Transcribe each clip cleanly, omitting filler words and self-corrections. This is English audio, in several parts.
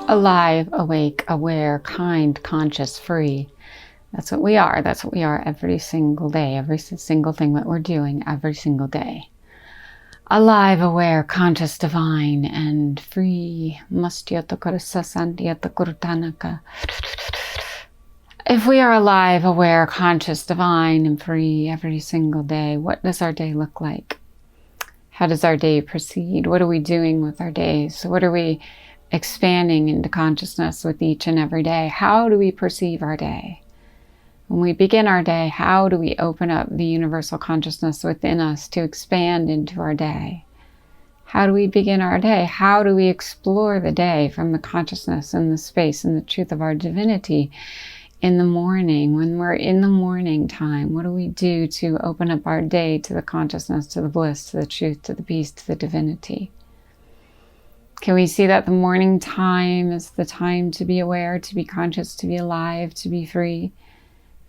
Alive, awake, aware, kind, conscious, free. That's what we are. That's what we are every single day, every single thing that we're doing every single day. Alive, aware, conscious, divine, and free. If we are alive, aware, conscious, divine, and free every single day, what does our day look like? How does our day proceed? What are we doing with our days? What are we expanding into consciousness with each and every day? How do we perceive our day? When we begin our day, how do we open up the universal consciousness within us to expand into our day? How do we begin our day? How do we explore the day from the consciousness and the space and the truth of our divinity in the morning? When we're in the morning time, what do we do to open up our day to the consciousness, to the bliss, to the truth, to the peace, to the divinity? Can we see that the morning time is the time to be aware, to be conscious, to be alive, to be free?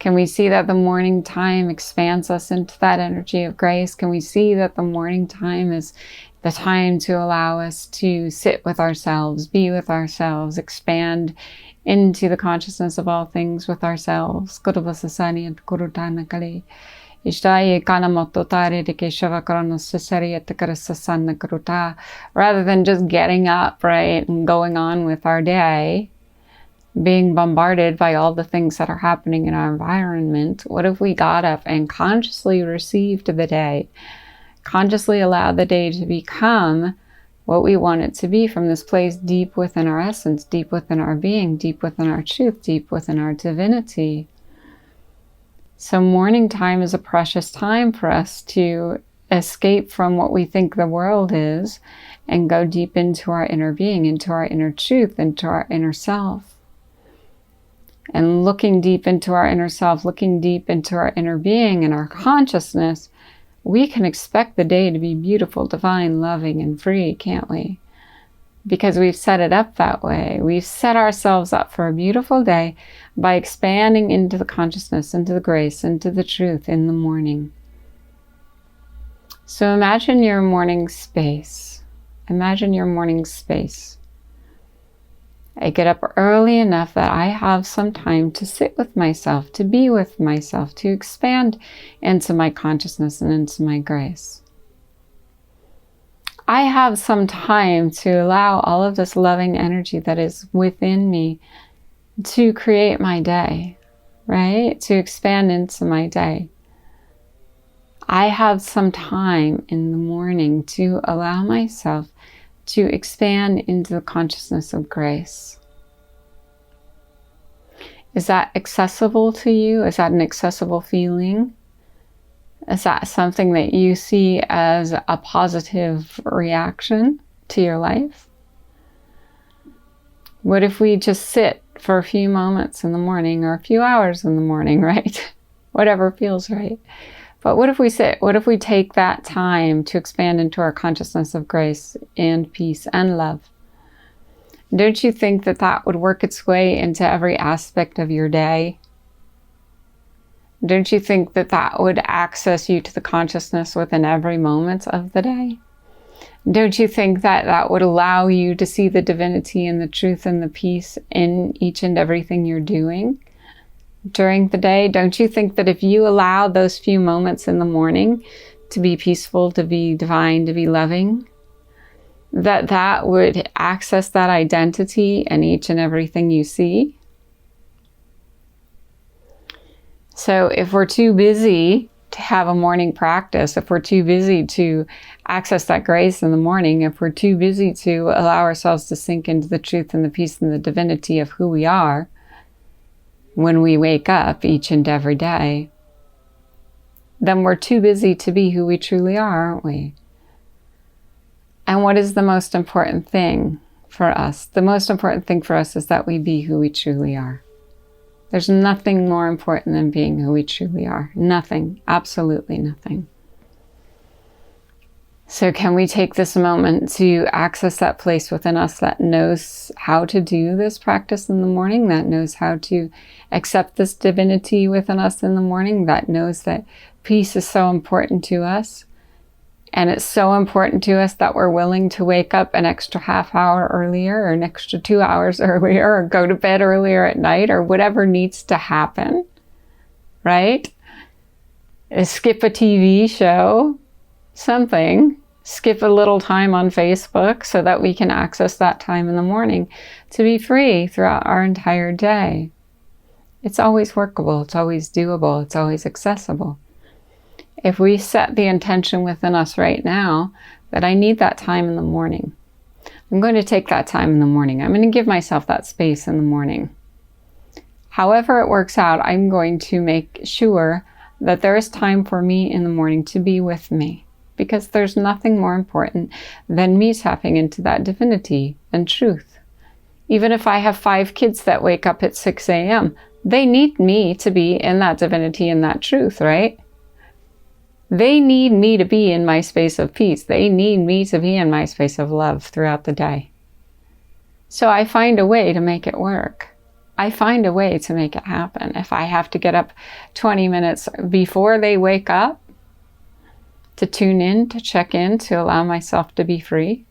Can we see that the morning time expands us into that energy of grace? Can we see that the morning time is the time to allow us to sit with ourselves, be with ourselves, expand into the consciousnness of all things with ourselves? Rather than just getting up, right, and going on with our day, being bombarded by all the things that are happening in our environment, what if we got up and consciously received the day, consciously allowed the day to become what we want it to be from this place deep within our essence, deep within our being, deep within our truth, deep within our divinity? So morning time is a precious time for us to escape from what we think the world is and go deep into our inner being, into our inner truth, into our inner self. And looking deep into our inner self, looking deep into our inner being and our consciousness, we can expect the day to be beautiful, divine, loving, and free, can't we? Because we've set it up that way. We've set ourselves up for a beautiful day by expanding into the consciousness, into the grace, into the truth in the morning. So imagine your morning space. Imagine your morning space. I get up early enough that I have some time to sit with myself, to be with myself, to expand into my consciousness and into my grace. I have some time to allow all of this loving energy that is within me to create my day, right? To expand into my day. I have some time in the morning to allow myself to expand into the consciousness of grace. Is that accessible to you? Is that an accessible feeling? Is that something that you see as a positive reaction to your life? What if we just sit for a few moments in the morning or a few hours in the morning, right? Whatever feels right. But what if we sit? What if we take that time to expand into our consciousness of grace and peace and love? Don't you think that that would work its way into every aspect of your day? Don't you think that that would access you to the consciousness within every moment of the day? Don't you think that that would allow you to see the divinity and the truth and the peace in each and everything you're doing during the day? Don't you think that if you allow those few moments in the morning to be peaceful, to be divine, to be loving, that that would access that identity in each and everything you see? So if we're too busy to have a morning practice, if we're too busy to access that grace in the morning, if we're too busy to allow ourselves to sink into the truth and the peace and the divinity of who we are when we wake up each and every day, then we're too busy to be who we truly are, aren't we? And what is the most important thing for us? The most important thing for us is that we be who we truly are. There's nothing more important than being who we truly are. Nothing. Absolutely nothing. So can we take this moment to access that place within us that knows how to do this practice in the morning, that knows how to accept this divinity within us in the morning, that knows that peace is so important to us, And it's so important to us that we're willing to wake up an extra half hour earlier or an extra 2 hours earlier or go to bed earlier at night or whatever needs to happen, right? Skip a TV show, something. Skip a little time on Facebook so that we can access that time in the morning to be free throughout our entire day. It's always workable. It's always doable. It's always accessible. If we set the intention within us right now that I need that time in the morning, I'm going to take that time in the morning. I'm going to give myself that space in the morning. However it works out, I'm going to make sure that there is time for me in the morning to be with me. Because there's nothing more important than me tapping into that divinity and truth. Even if I have 5 kids that wake up at 6 a.m., they need me to be in that divinity and that truth, right? They need me to be in my space of peace. They need me to be in my space of love throughout the day. So I find a way to make it work. I find a way to make it happen. If I have to get up 20 minutes before they wake up, to tune in, to check in, to allow myself to be free,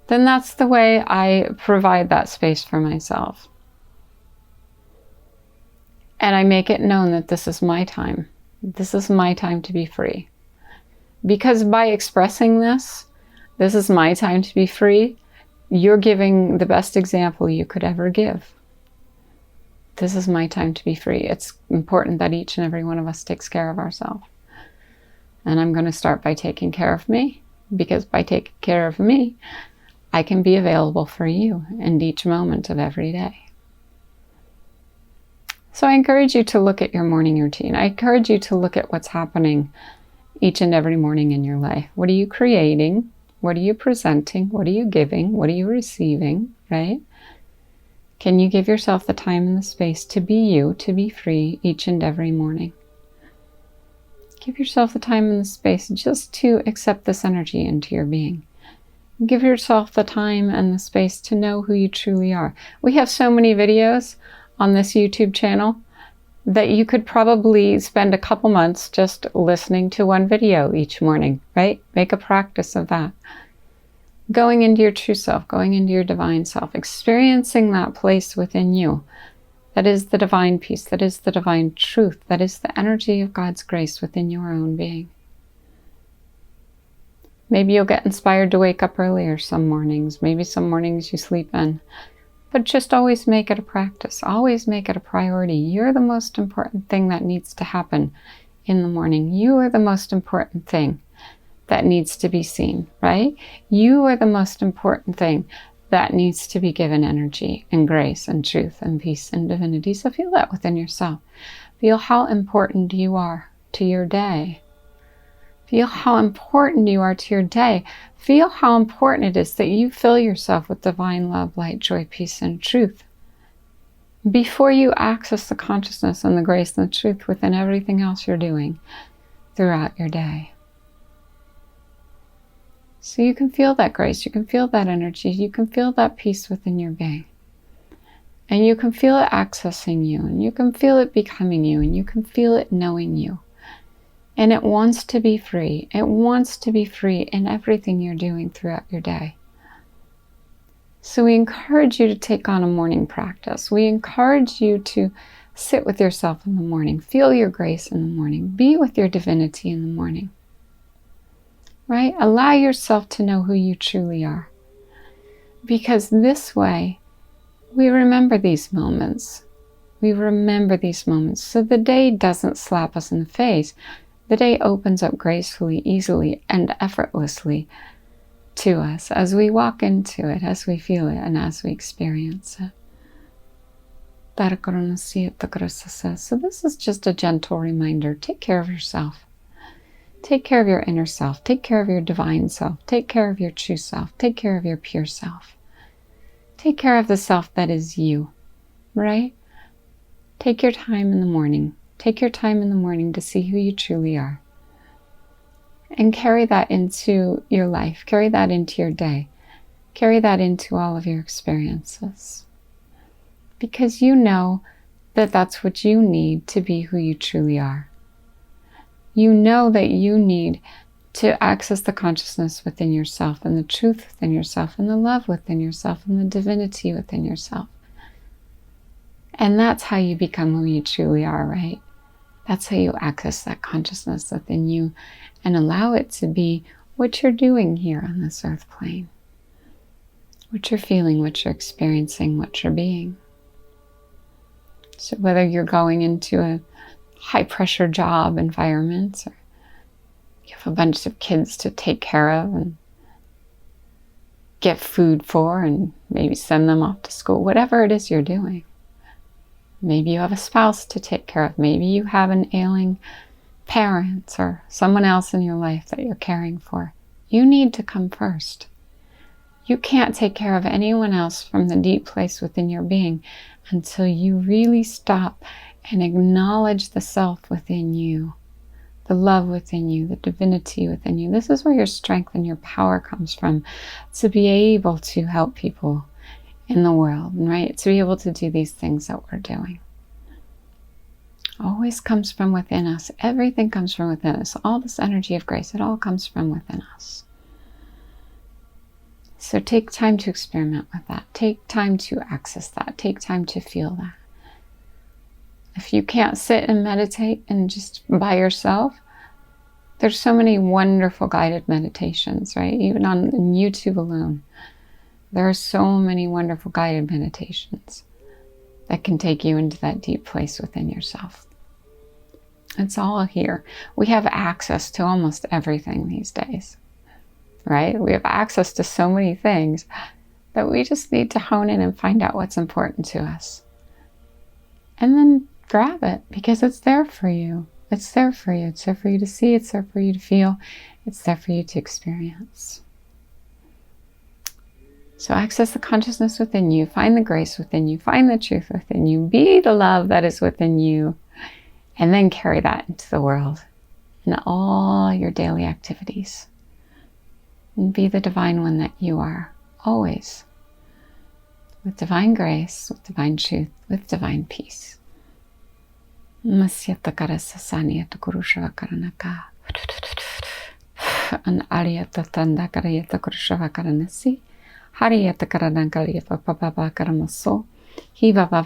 then that's the way I provide that space for myself. And I make it known that this is my time. This is my time to be free. Because by expressing this is my time to be free, you're giving the best example you could ever give. This is my time to be free. It's important that each and every one of us takes care of ourselves. And I'm going to start by taking care of me, because by taking care of me, I can be available for you in each moment of every day. So I encourage you to look at your morning routine. I encourage you to look at what's happening each and every morning in your life. What are you creating? What are you presenting? What are you giving? What are you receiving, right? Can you give yourself the time and the space to be you, to be free each and every morning? Give yourself the time and the space just to accept this energy into your being. Give yourself the time and the space to know who you truly are. We have so many videos on this YouTube channel that you could probably spend a couple months just listening to one video each morning, right? Make a practice of that. Going into your true self, going into your divine self, experiencing that place within you. That is the divine peace, that is the divine truth, that is the energy of God's grace within your own being. Maybe you'll get inspired to wake up earlier some mornings, maybe some mornings you sleep in, but just always make it a practice, always make it a priority. You're the most important thing that needs to happen in the morning. You are the most important thing that needs to be seen, right? You are the most important thing that needs to be given energy and grace and truth and peace and divinity. So feel that within yourself. Feel how important you are to your day. Feel how important you are to your day. Feel how important it is that you fill yourself with divine love, light, joy, peace, and truth before you access the consciousness and the grace and the truth within everything else you're doing throughout your day. So you can feel that grace, you can feel that energy, you can feel that peace within your being. And you can feel it accessing you, and you can feel it becoming you, and you can feel it knowing you. And it wants to be free. It wants to be free in everything you're doing throughout your day. So we encourage you to take on a morning practice. We encourage you to sit with yourself in the morning, feel your grace in the morning, be with your divinity in the morning. Right? Allow yourself to know who you truly are. Because this way, we remember these moments. We remember these moments. So the day doesn't slap us in the face. The day opens up gracefully, easily, and effortlessly to us as we walk into it, as we feel it, and as we experience it. So this is just a gentle reminder. Take care of yourself. Take care of your inner self. Take care of your divine self. Take care of your true self. Take care of your pure self. Take care of the self that is you, right? Take your time in the morning. Take your time in the morning to see who you truly are. And carry that into your life. Carry that into your day. Carry that into all of your experiences. Because you know that that's what you need to be who you truly are. You know that you need to access the consciousness within yourself and the truth within yourself and the love within yourself and the divinity within yourself. And that's how you become who you truly are, right? That's how you access that consciousness within you and allow it to be what you're doing here on this earth plane. What you're feeling, what you're experiencing, what you're being. So whether you're going into a high pressure job environment, or you have a bunch of kids to take care of and get food for and maybe send them off to school, whatever it is you're doing. Maybe you have a spouse to take care of. Maybe you have an ailing parent or someone else in your life that you're caring for. You need to come first. You can't take care of anyone else from the deep place within your being until you really stop and acknowledge the self within you, the love within you, the divinity within you. This is where your strength and your power comes from, to be able to help people in the world, right? To be able to do these things that we're doing. Always comes from within us. Everything comes from within us. All this energy of grace, it all comes from within us. So take time to experiment with that. Take time to access that. Take time to feel that. If you can't sit and meditate and just by yourself, there's so many wonderful guided meditations, right? Even on YouTube alone. There are so many wonderful guided meditations that can take you into that deep place within yourself. It's all here. We have access to almost everything these days, right? We have access to so many things that we just need to hone in and find out what's important to us. And then grab it, because it's there for you. It's there for you. It's there for you to see. It's there for you to feel. It's there for you to experience. So access the consciousness within you, find the grace within you, find the truth within you, be the love that is within you, and then carry that into the world in all your daily activities. And be the divine one that you are, always. With divine grace, with divine truth, with divine peace. Masyata karasa saniyata kurushava karanaka. An aliyata tanda karayata kurushava karanasi. Hariyata karanankalya papa karamaso, hi baba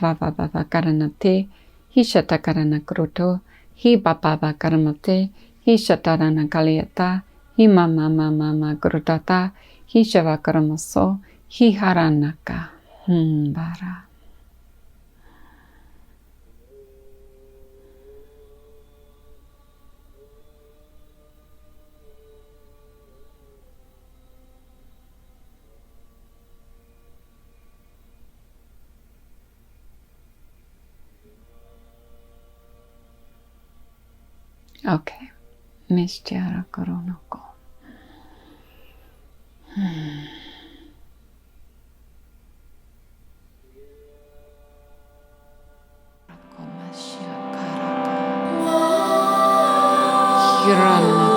karanate, hi shata karanakruto, hi baba karamate, hi shatarana kalyata, hi mama grutata, hi shava karamaso, hi haranaka, bara. Okay, Mishtiara Koronoko. Hirana.